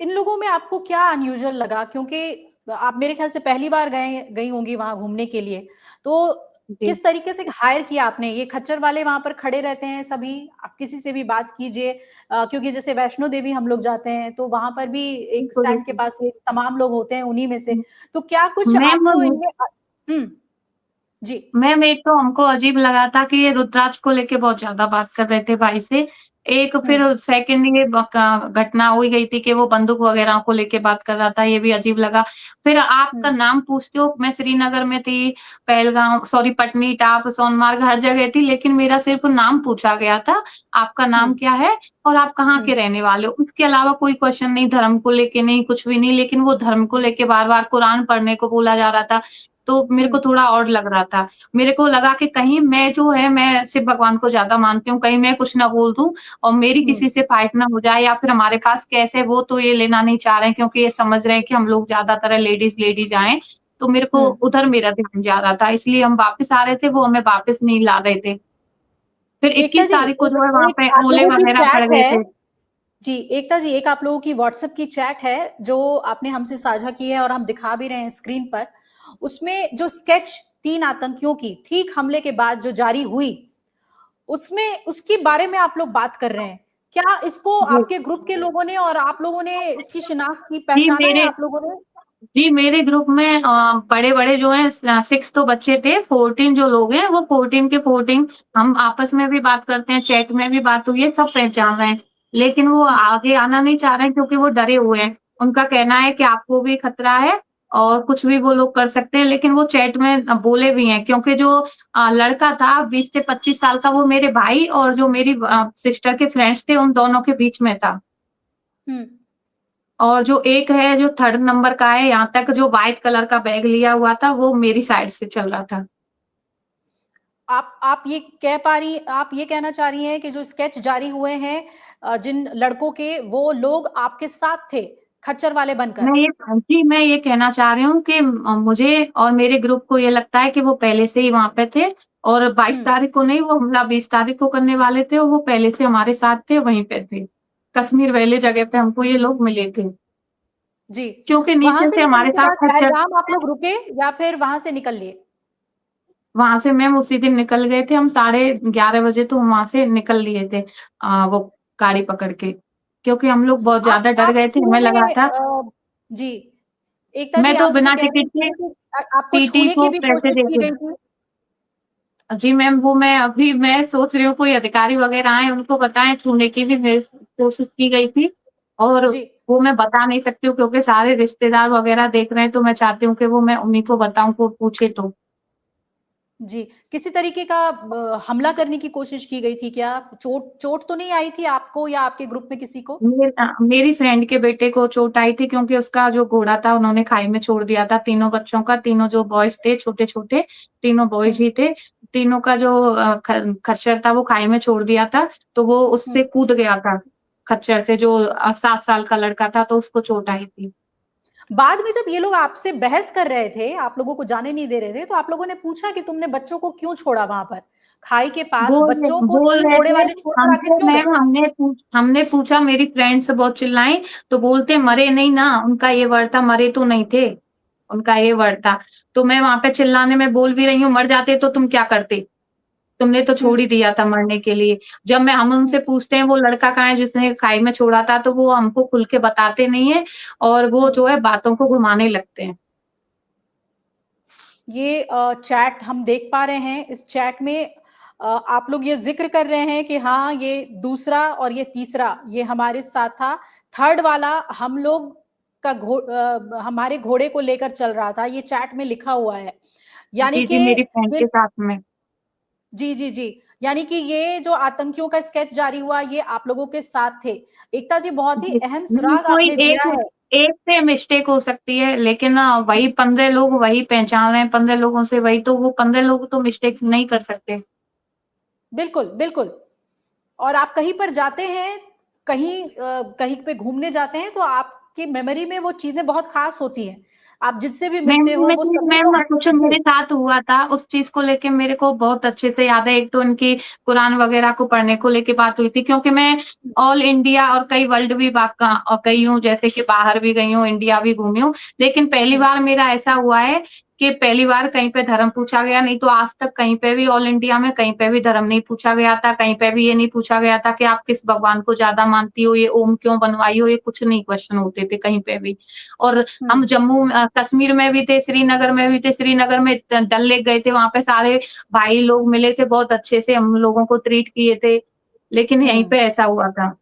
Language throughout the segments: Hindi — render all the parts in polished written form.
इन लोगों में आपको क्या अनयूजुअल लगा? क्योंकि आप मेरे ख्याल से पहली बार गई होंगी वहाँ घूमने के लिए। तो जी। किस तरीके से हायर किया आपने? ये खच्चर वाले वहाँ पर खड़े रहते हैं सभी, आप किसी से भी बात कीजिए क्योंकि जैसे वैष्णो देवी हम लोग जाते हैं, तो वहाँ पर भी एक बिल्कुल, स्टैंड के बिल्कुल। पास ये तमाम लोग होते हैं, उन्हीं में से। हुँ। तो क्या कुछ मैम आपको इनमें हुँ, जी। मैम एक तो हमको अजीब लगा था कि ये रुद्राक्ष को लेके बहुत ज़्यादा बात कर रहे थे भाई से। एक हुँ, फिर सेकंड ये घटना हो गई थी कि वो बंदूक वगैरह को लेके बात कर रहा था, ये भी अजीब लगा। फिर आपका हुँ, नाम पूछते हो, मैं श्रीनगर में थी, पहलगाम सॉरी पटनीटाप, सोनमार्ग हर जगह थी, लेकिन मेरा सिर्फ़ नाम पूछा गया था, आपका हुँ, नाम क्या है और आप कहाँ हुँ, के रहने वाले हो? उसके अलावा कोई क्वेश्चन नहीं, धर्म को लेके नहीं, कुछ भी नहीं, लेकिन वो धर्म को लेके बार-बार कुरान पढ़ने को बोला जा रहा था, तो मेरे हुँ, को थोड़ा ऑड लग रहा था। मेरे को लगा कि कहीं मैं जो है मैं शिव भगवान को ज़्यादा मानती हूँ, कहीं मैं कुछ ना बोल दूँ और मेरी हुँ, किसी से फाइट ना हो जाए या फिर हमारे पास केस है वो तो ये लेना नहीं चाह रहे हैं क्योंकि ये समझ रहे हैं कि हम लोग ज़्यादातर लेडीज़ आएँ, तो मेरे को हुँ, उधर मेरा ध्यान जा रहा था, इसलिए हम वापस आ रहे थे, वो हमें वापस नहीं ला रहे थे। फिर एकता 21 जी, तारीख को एक जो है वहाँ एक पे आप ओले लोगों की वगैरह पड़ चैट गए है थे। जी, एकता जी, एक आप लोगों की व्हाट्सएप की चैट है, जो आपने हमसे साझा की है और हम दिखा भी रहे हैं स्क्रीन पर। उसमें जो स्केच 3 आतंकियों की ठीक हमले के बाद जो जारी हुई, उसमें उसके बारे में आप लोग बात कर रहे हैं। क्या इसको जी, आपके ग्रुप के लोगों ने और आप लोगों ने इसकी शिनाख्त की, जी पहचाना है मेरे आप लोगों ने? जी, मेरे ग्रुप में बड़े-बड़े जो हैं 6 तो बच्चे थे, 14 जो लोग हैं, वो 14 के 14 हम आपस में भी बात करते हैं, चैट में भी बात हुई है, सब पहचान रहे हैं। लेकिन वो हुँ, आगे आना नहीं चाह रहे हैं क्योंकि वो डरे हुए हैं। उनका कहना है कि आपको भी खतरा है और कुछ भी वो लोग कर सकते हैं, लेकिन वो चैट में बोले भी हैं क्योंकि जो लड़का था 20 से 25 साल का, वो मेरे भाई और जो मेरी सिस्टर के फ्रेंड्स थे, उन दोनों के बीच में था। हुँ। और जो एक है जो 3rd नंबर का है, यहाँ तक जो व्हाइट कलर का बैग लिया हुआ था, वो मेरी साइड से चल रहा था। आप ये कह पा रही आप ये कहना चाह रही हैं कि जो स्केच जारी हुए हैं जिन लड़कों के, वो लोग आपके साथ थे, खच्चर वाले बनकर? मैं ये कहना चाह रही हूँ कि मुझे और मेरे ग्रुप को ये लगता है कि वो पहले से ही वहाँ पे थे और 22 हुँ, तारीख को नहीं, वो हमला 20 तारीख को करने वाले थे और वो पहले से हमारे साथ थे, वहीं पे थे। कश्मीर वैली जगह पे हमको ये लोग मिले थे। जी। क्योंकि वहाँ नीचे से से निकलने हमारे के साथ बाद खच्चर पहलगाम आप लोग रुके या फिर वहाँ से निकल लिए? वहाँ से मैम उसी दिन निकल गए थे हम, साढ़े 11 बजे तो हम वहाँ से निकल लिए थे वो गाड़ी पकड़ के। क्योंकि हम लोग बहुत ज़्यादा डर आप गए थे, शुरू हमें लगा में था जी, एकता जी मैं तो आप मुझे बिना कह रही टिकट के थी कि आपको टीटी छूने की को भी पैसे कोशिश की देके गई थी? जी मैम, वो मैं सोच रही हूँ कोई अधिकारी वग़ैरह आएँ, उनको बताएँ, छूने की भी मेरी कोशिश की गई थी और जी, वो मैं बता नहीं सकती हूँ क्योंकि सारे रिश्तेदार वग़ैरह देख रहे हैं, तो मैं चाहती हूँ कि वो मैं उन्हीं को बताऊँ, को पूछे तो। जी। किसी तरीके का हमला करने की कोशिश की गई थी क्या? चोट चोट तो नहीं आई थी आपको या आपके ग्रुप में किसी को? मेरी फ्रेंड के बेटे को चोट आई थी क्योंकि उसका जो घोड़ा था उन्होंने खाई में छोड़ दिया था, तीनों बच्चों का, तीनों जो बॉयज़ थे छोटे-छोटे, तीनों हुँ, बॉयज़ ही थे। तीनों का जो खच्चर था वो खाई में छोड़ दिया था, तो वो हुँ। उससे कूद गया था, खच्चर से जो 7 साल का लड़का था, तो उसको चोट आई थी। बाद में जब ये लोग आपसे बहस कर रहे थे, आप लोगों को जाने नहीं दे रहे थे, तो आप लोगों ने पूछा कि तुमने बच्चों को क्यों छोड़ा वहाँ पर? खाई के पास बच्चों को बोल 3 रहे घोड़े थे वाले छोड़कर आगे हमसे क्यों गए? मैम हमने पूछा मेरी फ्रेंड्स बहुत चिल्लाई, तो बोलते मरे नहीं ना, उनका ये वर्ड था मरे तो नहीं थे, उनका ये वर्ड था। तो मैं वहाँ पे चिल्लाने में बोल भी रही हूँ, मर जाते तो तुम क्या करते? तुमने तो हुँ, छोड़ ही दिया था मरने के लिए। जब हम हुँ, उनसे पूछते हैं वो लड़का कहाँ है जिसने खाई में छोड़ा था, तो वो हमको खुल के बताते नहीं हैं और वो हुँ। जो है बातों को घुमाने लगते हैं। ये चैट हम देख पा रहे हैं, इस चैट में आप लोग ये ज़िक्र कर रहे हैं कि हाँ, ये दूसरा और ये तीसरा ये हमारे साथ था, 3rd वाला हम लोग का हमारे घोड़े को लेकर चल रहा था, ये चैट में लिखा हुआ है। यानी जी, कि जी, मेरी फ्रेंड ये के साथ में। जी, जी, जी। यानी कि ये जो आतंकियों का स्केच जारी हुआ, ये आप लोगों के साथ थे। एकता जी, बहुत ही जी, अहम नहीं सुराग कोई आपने एक दिया है। एक से मिस्टेक हो सकती है, लेकिन वही 15 लोग वही पहचान रहे हैं, 15 लोगों से वही तो वो 15 लोग तो मिस्टेक्स नहीं कर सकते। बिल्कुल, बिल्कुल। और आप कहीं पर जाते हैं, कहीं पे घूमने जाते हैं तो आप आपकी मेमोरी में वो चीज़ें बहुत ख़ास होती हैं। आप जिससे भी मिलते मेमोरी हो में वो तो सभी मैम लोग कुछ मेरे साथ हुआ था, उस चीज़ को लेके मेरे को बहुत अच्छे से याद है। एक तो उनकी कुरान वग़ैरह को पढ़ने को लेके बात हुई थी क्योंकि मैं हुँ, ऑल इंडिया और कई वर्ल्ड भी गई हूँ, जैसे कि बाहर भी गई हूँ, इंडिया भी घूमी हूँ। लेकिन पहली हुँ, बार मेरा ऐसा हुआ है कि पहली बार कहीं पे धर्म पूछा गया, नहीं तो आज तक कहीं पे भी ऑल इंडिया में कहीं पे भी धर्म नहीं पूछा गया था। कहीं पे भी ये नहीं पूछा गया था कि आप किस भगवान को ज़्यादा मानती हो, ये ओम क्यों बनवाई हो, ये कुछ नहीं क्वेश्चन होते थे कहीं पे भी। और हुँ, हम कश्मीर में भी थे, श्रीनगर में भी थे, श्रीनगर में डल लेक गए थे, वहाँ पे सारे भाई लोग मिले थे, बहुत अच्छे से हम लोगों को ट्रीट किए थे, लेकिन यहीं हुँ। पे ऐसा हुआ था।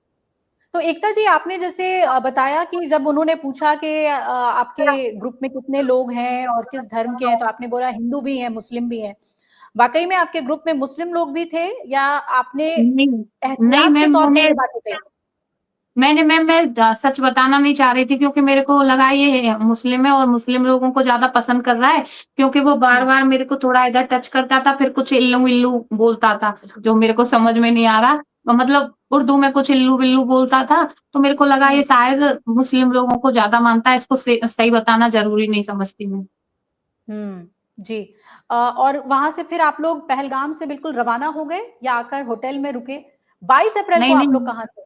तो एकता जी आपने जैसे बताया कि जब उन्होंने पूछा कि आपके ग्रुप में कितने लोग हैं और किस धर्म के हैं, तो आपने बोला हिंदू भी हैं, मुस्लिम भी हैं। वाक़ई में आपके ग्रुप में मुस्लिम लोग भी थे या आपने नहीं, नहीं एहतियात के मैम तौर पे मैंने ये बातें कही? मैंने मैम मैं सच बताना नहीं चाह रही थी क्योंकि मेरे को लगा ये मुस्लिम है और मुस्लिम लोगों को ज़्यादा पसंद कर रहा है, क्योंकि वो हुँ, बार-बार मेरे को थोड़ा इधर टच करता था, फिर कुछ इल्लू-विल्लू बोलता था, जो मेरे को हुँ, समझ में नहीं आ रहा। मतलब उर्दू में कुछ इल्लू-विल्लू बोलता था, तो मेरे को लगा ये हुँ, शायद मुस्लिम लोगों को ज़्यादा मानता है, इसको सही बताना ज़रूरी नहीं समझती मैं। हुँ, जी। और वहाँ से फिर आप लोग पहलगाम से बिल्कुल रवाना हो गए या आकर होटल में रुके? 22 अप्रैल को नहीं, आप लोग नहीं कहाँ थे?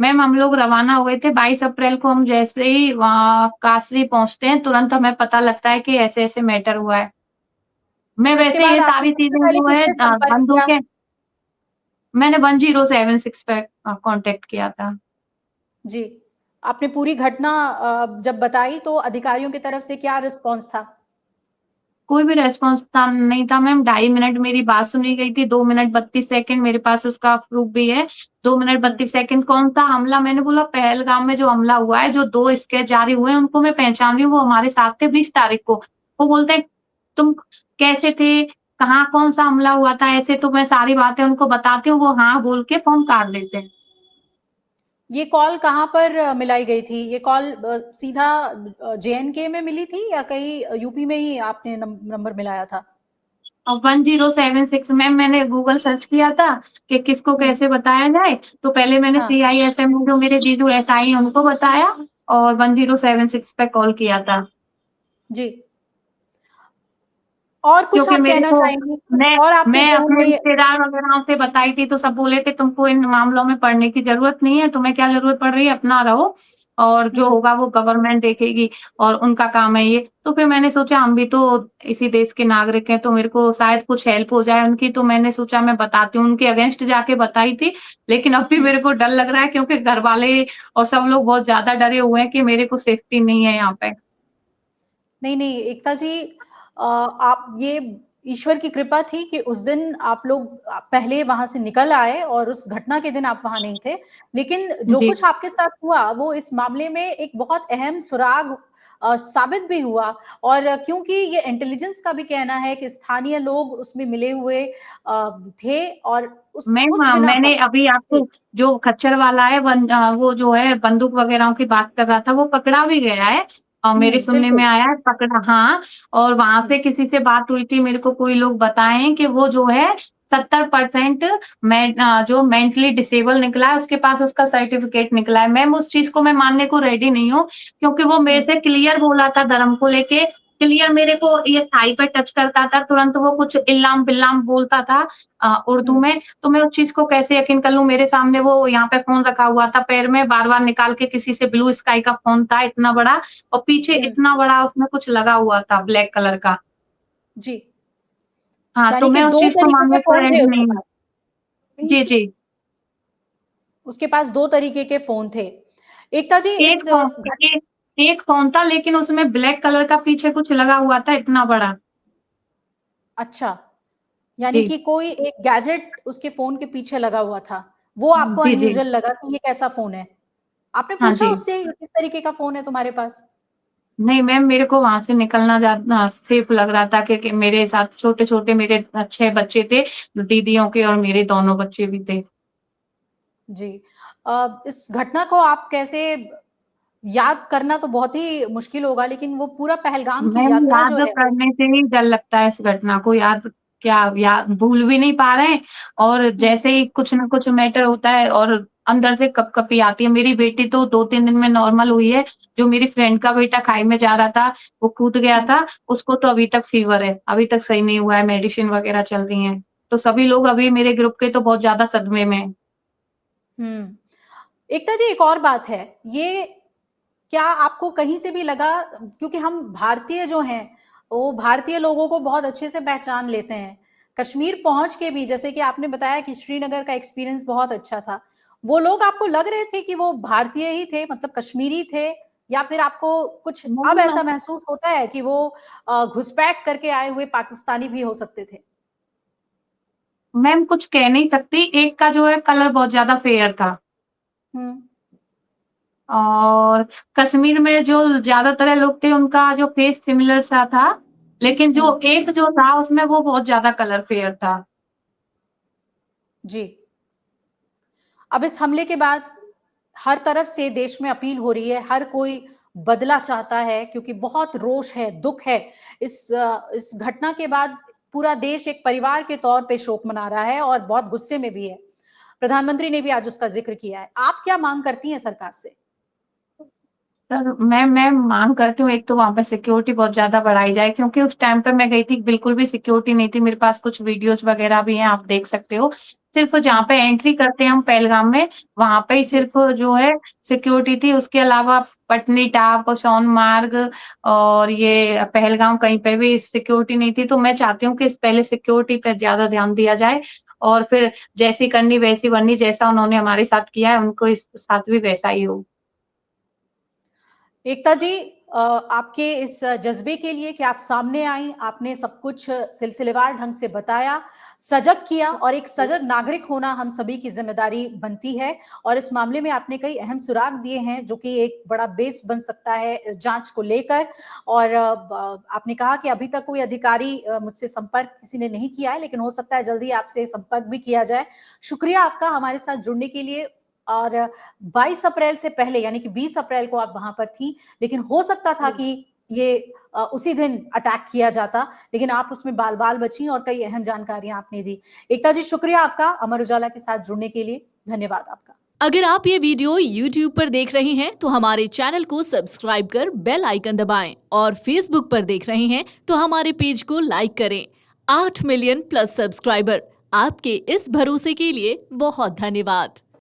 मैम हम लोग रवाना हो गए थे 22 अप्रैल को हम जैसे ही वहाँ काशी पहुँचते हैं, तुरंत हमें पता लगता है कि ऐसे-ऐसे मैटर हुआ है। मैं उसके वैसे बाद ये आपने सारी सबसे चीज़ें पहले जो है किससे संपर्क किया? बंदूकें मैंने 1076 पे कॉन्टैक्ट किया था। जी। आपने पूरी घटना जब बताई तो अधिकारियों की तरफ से क्या रिस्पॉन्स था? कोई भी रिस्पॉन्स था नहीं था मैम, 2.5 मिनट मेरी बात सुनी गई थी, 2 मिनट 32 सेकंड मेरे पास उसका प्रूफ भी है। 2 मिनट हुँ, 32 सेकंड कौन-सा हमला मैंने बोला पहलगाम में जो हमला हुआ है, जो 2 स्केच जारी हुए हैं, उनको मैं पहचान रही हूँ, वो हमारे साथ थे 20 तारीख को। वो बोलते हैं, "तुम कैसे थे? कहाँ कौन-सा हमला हुआ था?" ऐसे तो मैं सारी बातें उनको बताती हूँ, वो हाँ बोल के फ़ोन काट देते हैं। ये कॉल कहाँ पर मिलाई गई थी? ये कॉल सीधा जेएनके में मिली थी या कहीं यूपी में ही आपने नंबर मिलाया था? 1076 मैम मैंने गूगल सर्च किया था कि किसको हुँ, कैसे बताया जाए, तो पहले मैंने हाँ, सीआईएसएफ में जो मेरे जीजू एसआई हैं उनको बताया और 1076 पे कॉल किया था। जी। और कुछ क्योंकि आप मेरे कहना को चाहेंगी? कुछ मैं और आपके मैं ज़हन अपने में रिश्तेदार वगैरह से बताई थी तो सब बोले थे तुमको इन मामलों में पड़ने की ज़रूरत नहीं है, तुम्हें क्या ज़रूरत पड़ रही है अपना रहो और जो हुँ, होगा वो गवर्नमेंट देखेगी और उनका काम है ये। तो फिर मैंने सोचा हम भी तो इसी देश के नागरिक हैं, तो मेरे को शायद कुछ हेल्प हो जाए उनकी, तो मैंने सोचा मैं बताती हूँ, उनके अगेंस्ट जाके बताई थी। लेकिन अब भी हुँ। मेरे को डर लग रहा है क्योंकि घरवाले और सब लोग बहुत ज़्यादा डरे हुए हैं कि मेरे को सेफ्टी नहीं है यहाँ पे। नहीं, नहीं, एकता जी आप ये ईश्वर की कृपा थी कि उस दिन आप लोग पहले वहाँ से निकल आए और उस घटना के दिन आप वहाँ नहीं थे। लेकिन जो जी। कुछ आपके साथ हुआ, वो इस मामले में एक बहुत अहम सुराग साबित भी हुआ और क्योंकि ये इंटेलिजेंस का भी कहना है कि स्थानीय लोग उसमें मिले हुए थे और मैम उस बिना पर मैंने अभी जी, आपको जो खच्चर वाला है वो जो है बंदूक वगैरह की बात कर रहा था, वो पकड़ा भी गया है मेरे हुँ, सुनने में बिल्कुल। आया है पकड़ा हाँ, और वहाँ हुँ, पे किसी से बात हुई थी मेरे को कोई लोग बताए हैं कि वो जो है 70% जो मेंटली डिसेबल निकला है, उसके पास उसका सर्टिफिकेट निकला है। मैम उस चीज़ को मैं मानने को रेडी नहीं हूँ, क्योंकि वो मेरे हुँ, से क्लियर बोला था धर्म को लेके, क्लियर मेरे को ये थाई पे टच करता था, तुरंत वो कुछ इल्लाम-बिल्लाम बोलता था उर्दू हुँ, में, तो मैं उस चीज़ को कैसे यकीन कर लूँ? मेरे सामने वो यहाँ पे फ़ोन रखा हुआ था पैर में, बार-बार निकाल के किसी से ब्लू स्काई का फ़ोन था इतना बड़ा और पीछे हुँ, इतना बड़ा उसमें कुछ लगा हुआ था ब्लैक कलर का। जी। हाँ, तो यानी कि मैं उस 2 चीज़ को तरीके के मानने को फ़ोन थे रेडी उसके नहीं हूँ। पास। जी, जी। उसके पास 2 तरीके के फ़ोन थे। एकता जी एक इस फ़ोन ए एक फ़ोन था लेकिन उसमें ब्लैक कलर का पीछे कुछ लगा हुआ था इतना बड़ा। अच्छा, यानी जी। कि कोई एक गैजेट उसके फ़ोन के पीछे लगा हुआ था। वो आपको जी, जी। अनयूजुअल लगा कि ये कैसा फ़ोन है? आपने हाँ पूछा जी। उससे किस तरीके का फ़ोन है तुम्हारे पास? नहीं मैम, मेरे को वहाँ से निकलना ज़्यादा सेफ लग रहा था क्योंकि मेरे साथ छोटे-छोटे मेरे 6 बच्चे थे, दीदियों के और मेरे दोनों बच्चे भी थे। जी। इस घटना को आप कैसे याद करना तो बहुत ही मुश्किल होगा लेकिन वो पूरा पहलगाम की मैम यात्रा याद जो है करने से ही डर लगता है इस घटना को, याद क्या याद भूल भी नहीं पा रहे हैं और हुँ, जैसे ही कुछ न कुछ मैटर होता है और अंदर से कँपकँपी आती है। मेरी बेटी तो 2-3 दिन में नॉर्मल हुई है। जो मेरी फ्रेंड का बेटा खाई में जा रहा था, वो कूद गया हुँ, था, उसको तो अभी तक फ़ीवर है, अभी तक सही नहीं हुआ है, मेडिसिन वग़ैरह चल रही हैं। तो सभी लोग अभी मेरे ग्रुप के तो बहुत ज़्यादा सदमे में हैं। हुँ। एकता जी, एक और बात है, ये क्या आपको कहीं से भी लगा, क्योंकि हम भारतीय जो हैं, वो भारतीय लोगों को बहुत अच्छे से पहचान लेते हैं। कश्मीर पहुँच के भी जैसे कि आपने बताया कि श्रीनगर का एक्सपीरियंस बहुत अच्छा था। वो लोग आपको लग रहे थे कि वो भारतीय ही थे, मतलब कश्मीरी थे, या फिर आपको कुछ अब नहीं, ऐसा महसूस होता है कि वो घुसपैठ करके आए हुए पाकिस्तानी भी हो सकते थे? मैम कुछ कह नहीं सकती, एक का जो है कलर बहुत ज़्यादा फेयर था। हुँ, और कश्मीर में जो ज़्यादातर लोग थे उनका जो फेस सिमिलर सा था, लेकिन हुँ, जो एक जो था उसमें वो बहुत ज़्यादा कलर फेयर था। जी। अब इस हमले के बाद हर तरफ से देश में अपील हो रही है, हर कोई बदला चाहता है, क्योंकि बहुत रोष है, दुःख है। इस घटना के बाद पूरा देश एक परिवार के तौर पे शोक मना रहा है और बहुत गुस्से में भी है। प्रधानमंत्री ने भी आज उसका ज़िक्र किया है। आप क्या माँग करती हैं सरकार से? सर, मैं माँग करती हूँ एक तो वहाँ पे सिक्योरिटी बहुत ज़्यादा बढ़ाई जाए क्योंकि उस टाइम पे मैं गई थी बिल्कुल भी सिक्योरिटी नहीं थी। मेरे पास कुछ वीडियोज़ वग़ैरह भी हैं, आप देख सकते हो। सिर्फ़ हुँ, जहाँ पे एंट्री करते हैं हम पहलगाम में, वहाँ पे ही जी। सिर्फ़ जो है सिक्योरिटी थी। उसके अलावा पटनी टॉप, सोनमार्ग और ये पहलगाम कहीं पे भी सिक्योरिटी नहीं थी। तो मैं चाहती हूँ कि इस पहले सिक्योरिटी पे ज़्यादा ध्यान दिया जाए और फिर जैसी करनी वैसी बननी, जैसा उन्होंने हमारे साथ किया है, उनको इस साथ भी वैसा ही हो। एकता जी, आपके इस जज़्बे के लिए कि आप सामने आईं, आपने सब कुछ सिलसिलेवार ढंग से बताया, सजग किया, और एक सजग नागरिक होना हम सभी की ज़िम्मेदारी बनती है, और इस मामले में आपने कई अहम सुराग दिए हैं, जो कि एक बड़ा बेस बन सकता है जाँच को लेकर। और आपने कहा कि अभी तक कोई अधिकारी मुझसे संपर्क किसी ने नहीं किया है, लेकिन हो सकता है जल्दी आपसे संपर्क भी किया जाए। शुक्रिया आपका हमारे साथ जुड़ने के लिए। और 22 अप्रैल से पहले, यानी कि 20 अप्रैल को आप वहाँ पर थीं, लेकिन हो सकता था कि ये उसी दिन अटैक किया जाता, लेकिन आप उसमें बाल-बाल बचीं और कई अहम जानकारियाँ आपने दी। एकता जी, शुक्रिया आपका अमर उजाला के साथ जुड़ने के लिए। धन्यवाद आपका। अगर आप ये वीडियो YouTube पर देख रहे हैं तो हमारे चैनल को सब्सक्राइब कर बेल आइकन दबाएं और Facebook पर देख रहे हैं तो हमारे पेज को लाइक करें। 8 मिलियन प्लस सब्सक्राइबर, आपके इस भरोसे के लिए बहुत धन्यवाद।